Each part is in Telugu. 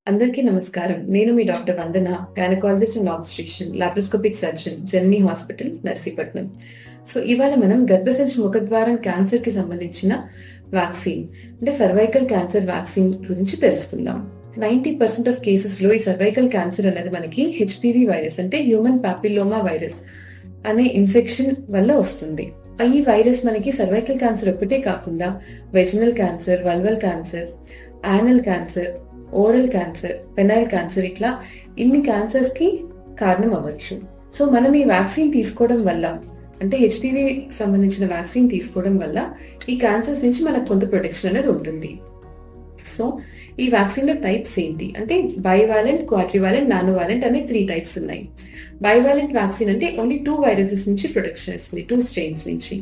అందరికీ నమస్కారం. నేను మీ doctor Vandana, gynaecologist and obstetrician, laparoscopic surgeon, Janani hospital, Narsipatnam. ఇవాళ మనం గర్భసంచి ముఖద్వారం క్యాన్సర్‌కి సంబంధించిన వ్యాక్సిన్ అంటే సర్వైకల్ క్యాన్సర్ వ్యాక్సిన్ గురించి తెలుసుకుందాం. 90% ఆఫ్ కేసెస్‌లో ఈ సర్వైకల్ క్యాన్సర్ అనేది మనకి హెచ్‌పివి వైరస్ అంటే హ్యూమన్ పాపిల్లోమా వైరస్ అనే ఇన్ఫెక్షన్ వల్ల వస్తుంది. ఈ వైరస్ మనకి సర్వైకల్ క్యాన్సర్ ఒక్కటే కాకుండా vaginal cancer, vulval cancer, anal cancer, oral cancer, penile cancer ఇట్లా ఇన్ని క్యాన్సర్స్ కి కారణం అవ్వచ్చు. మనం ఈ వ్యాక్సిన్ తీసుకోవడం వల్ల అంటే హెచ్పివి సంబంధించిన వ్యాక్సిన్ తీసుకోవడం వల్ల ఈ క్యాన్సర్స్ నుంచి మనకు కొంత ప్రొటెక్షన్ అనేది ఉంటుంది. ఈ వ్యాక్సిన్ లో టైప్స్ ఏంటి అంటే బైవాలెంట్, క్వాడ్రివాలెంట్, నానోవాలెంట్ అనే 3 టైప్స్ ఉన్నాయి. బైవాలెంట్ వ్యాక్సిన్ అంటే ఓన్లీ 2 వైరసెస్ నుంచి ప్రొటెక్షన్ ఇస్తుంది, 2 స్ట్రెయిన్స్ నుంచి.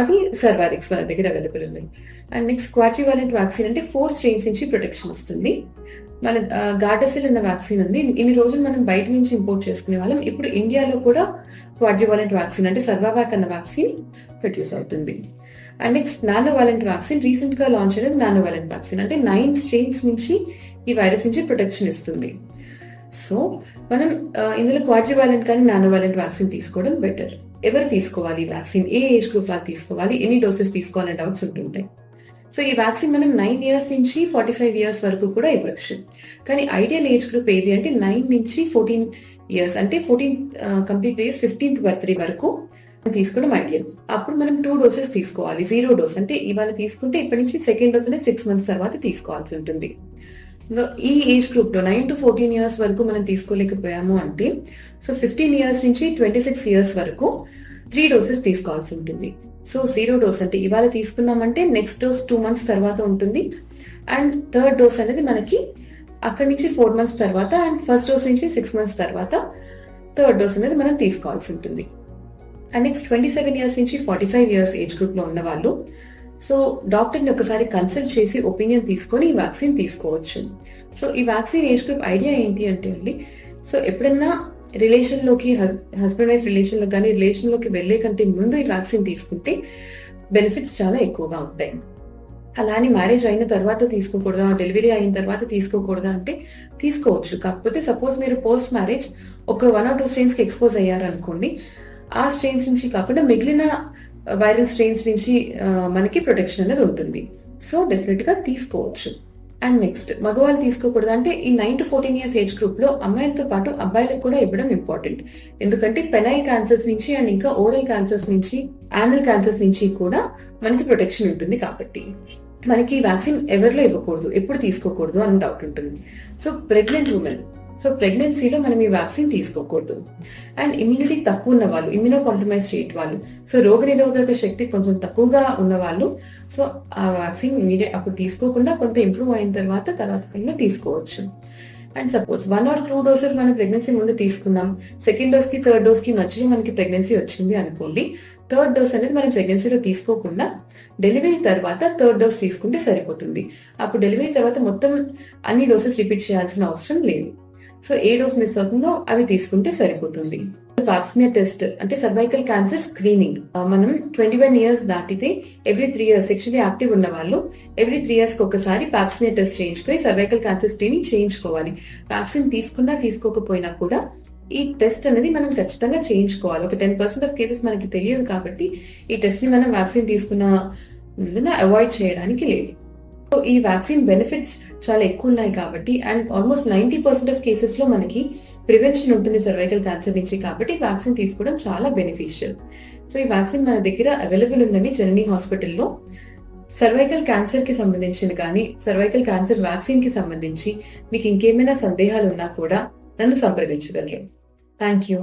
అది సర్వారిక్స్ మన దగ్గర అవైలబుల్ ఉన్నాయి. అండ్ నెక్స్ట్ క్వాడ్రివాలెంట్ వ్యాక్సిన్ అంటే 4 స్ట్రెయిన్స్ నుంచి ప్రొటెక్షన్ వస్తుంది. మన గార్డాసిల్ అన్న వ్యాక్సిన్ ఉంది. ఇన్ని రోజులు మనం బయట నుంచి ఇంపోర్ట్ చేసుకునే వాళ్ళం. ఇప్పుడు ఇండియాలో కూడా క్వాడ్రివాలెంట్ వ్యాక్సిన్ అంటే సర్వావాక్ అన్న వ్యాక్సిన్ ప్రొడ్యూస్ అవుతుంది. అండ్ నెక్స్ట్ నానోవాలెంట్ వ్యాక్సిన్ రీసెంట్ గా లాంచ్ అయినది. నానోవాలెంట్ వ్యాక్సిన్ అంటే 9 స్ట్రెయిన్స్ నుంచి ఈ వైరస్ నుంచి ప్రొటెక్షన్ ఇస్తుంది. మనం ఇందులో క్వాడ్రివాలెంట్ కానీ నానోవాలెంట్ వ్యాక్సిన్ తీసుకోవడం బెటర్. ఎవరు తీసుకోవాలి ఈ వ్యాక్సిన్, ఏ ఏజ్ గ్రూప్ వాళ్ళు తీసుకోవాలి, ఎన్ని డోసెస్ తీసుకోవాలనే డౌట్స్ ఉంటుంటాయి. ఈ వ్యాక్సిన్ మనం 9 ఇయర్స్ నుంచి 45 ఇయర్స్ వరకు కూడా ఇవ్వచ్చు. కానీ ఐడియల్ ఏజ్ గ్రూప్ ఏది అంటే 9 నుంచి 14 ఇయర్స్ అంటే 14 కంప్లీట్ ఇయర్స్ 15th బర్త్డే వరకు తీసుకోవడం ఐడియల్. అప్పుడు మనం 2 డోసెస్ తీసుకోవాలి. 0 డోస్ అంటే ఇవాళ తీసుకుంటే ఇప్పటి నుంచి సెకండ్ డోస్ అనేది 6 months తర్వాత తీసుకోవాల్సి ఉంటుంది. ఈ ఏజ్ గ్రూప్ లో 9 to 14 ఇయర్స్ వరకు మనం తీసుకోలేకపోయాము అంటే 15 ఇయర్స్ నుంచి 26 ఇయర్స్ వరకు 3 డోసెస్ తీసుకోవాల్సి ఉంటుంది. 0 డోస్ అంటే ఇవాళ తీసుకున్నామంటే నెక్స్ట్ డోస్ 2 months తర్వాత ఉంటుంది. అండ్ థర్డ్ డోస్ అనేది మనకి అక్కడి నుంచి 4 months తర్వాత, అండ్ ఫస్ట్ డోస్ నుంచి 6 months తర్వాత థర్డ్ డోస్ అనేది మనం తీసుకోవాల్సి ఉంటుంది. అండ్ నెక్స్ట్ 27 ఇయర్స్ నుంచి 45 ఇయర్స్ ఏజ్ గ్రూప్ లో ఉన్న వాళ్ళు డాక్టర్ని ఒకసారి కన్సల్ట్ చేసి ఒపీనియన్ తీసుకొని ఈ వ్యాక్సిన్ తీసుకోవచ్చు. ఈ వ్యాక్సిన్ ఏజ్ గ్రూప్ ఐడియా ఏంటి అంటే అండి, ఎప్పుడన్నా రిలేషన్లోకి హస్బెండ్ వైఫ్ రిలేషన్లో కానీ రిలేషన్లోకి వెళ్లే కంటే ముందు ఈ వ్యాక్సిన్ తీసుకుంటే బెనిఫిట్స్ చాలా ఎక్కువగా ఉంటాయి. అలానే మ్యారేజ్ అయిన తర్వాత తీసుకోకూడదా, డెలివరీ అయిన తర్వాత తీసుకోకూడదా అంటే తీసుకోవచ్చు. కాకపోతే సపోజ్ మీరు పోస్ట్ మ్యారేజ్ ఒక 1 or 2 స్ట్రెయిన్స్ కి ఎక్స్పోజ్ అయ్యారనుకోండి, ఆ స్ట్రెయిన్స్ నుంచి కాకుండా మిగిలిన వైరల్ స్ట్రెయిన్స్ నుంచి మనకి ప్రొటెక్షన్ అనేది ఉంటుంది. డెఫినెట్ గా తీసుకోవచ్చు. అండ్ నెక్స్ట్ మగవాళ్ళు తీసుకోకూడదు అంటే ఈ 9 to 14 ఇయర్స్ ఏజ్ గ్రూప్ లో అమ్మాయిలతో పాటు అబ్బాయిలకు కూడా ఇవ్వడం ఇంపార్టెంట్. ఎందుకంటే పెనైల్ క్యాన్సర్స్ నుంచి అండ్ ఇంకా ఓరల్ క్యాన్సర్స్ నుంచి, యానల్ క్యాన్సర్స్ నుంచి కూడా మనకి ప్రొటెక్షన్ ఉంటుంది. కాబట్టి మనకి వ్యాక్సిన్ ఎవరిలో ఇవ్వకూడదు, ఎప్పుడు తీసుకోకూడదు అని డౌట్ ఉంటుంది. ప్రెగ్నెంట్ ఉమెన్, ప్రెగ్నెన్సీలో మనం ఈ వ్యాక్సిన్ తీసుకోకూడదు. అండ్ ఇమ్యూనిటీ తక్కువ ఉన్న వాళ్ళు, ఇమ్యూనో కాంప్రమైజ్ స్టేట్ వాళ్ళు, రోగ నిరోధక శక్తి కొంచెం తక్కువగా ఉన్న వాళ్ళు ఆ వ్యాక్సిన్ ఇమీడియట్ అప్పుడు తీసుకోకుండా కొంత ఇంప్రూవ్ అయిన తర్వాత పైన తీసుకోవచ్చు. అండ్ సపోజ్ 1 or 2 డోసెస్ మనం ప్రెగ్నెన్సీ ముందు తీసుకున్నాం, సెకండ్ డోస్ కి థర్డ్ డోస్ కి మధ్యలో మనకి ప్రెగ్నెన్సీ వచ్చింది అనుకోండి, థర్డ్ డోస్ అనేది మనం ప్రెగ్నెన్సీలో తీసుకోకుండా డెలివరీ తర్వాత థర్డ్ డోస్ తీసుకుంటే సరిపోతుంది. అప్పుడు డెలివరీ తర్వాత మొత్తం అన్ని డోసెస్ రిపీట్ చేయాల్సిన అవసరం లేదు. ఏ డోస్ మిస్ అవుతుందో అవి తీసుకుంటే సరిపోతుంది. పాప్స్మియర్ టెస్ట్ అంటే సర్వైకల్ క్యాన్సర్ స్క్రీనింగ్ మనం 21 ఇయర్స్ దాటితే ఎవ్రీ 3 years సెక్షువల్లీ యాక్టివ్ ఉన్న వాళ్ళు ఎవ్రీ 3 years కి ఒకసారి పాప్స్మియర్ టెస్ట్ చేయించుకొని సర్వైకల్ క్యాన్సర్ స్క్రీనింగ్ చేయించుకోవాలి. వ్యాక్సిన్ తీసుకున్నా తీసుకోకపోయినా కూడా ఈ టెస్ట్ అనేది మనం ఖచ్చితంగా చేయించుకోవాలి. ఒక 10% ఆఫ్ కేసెస్ మనకి తెలియదు కాబట్టి ఈ టెస్ట్ ని మనం వ్యాక్సిన్ తీసుకున్న ముందున అవాయిడ్ చేయడానికి లేదు. ఈ వ్యాక్సిన్ బెనిఫిట్స్ చాలా ఎక్కువ ఉన్నాయి కాబట్టి, అండ్ ఆల్మోస్ట్ 90% ఆఫ్ కేసెస్ లో మనకి ప్రివెన్షన్ ఉంటుంది సర్వైకల్ క్యాన్సర్ నుంచి. కాబట్టి వ్యాక్సిన్ తీసుకోవడం చాలా బెనిఫిషియల్. ఈ వ్యాక్సిన్ మన దగ్గర అవైలబుల్ ఉందని జనని హాస్పిటల్లో. సర్వైకల్ క్యాన్సర్ కి సంబంధించింది కానీ సర్వైకల్ క్యాన్సర్ వ్యాక్సిన్ కి సంబంధించి మీకు ఇంకేమైనా సందేహాలు ఉన్నా కూడా నన్ను సంప్రదించగలరు. Thank you.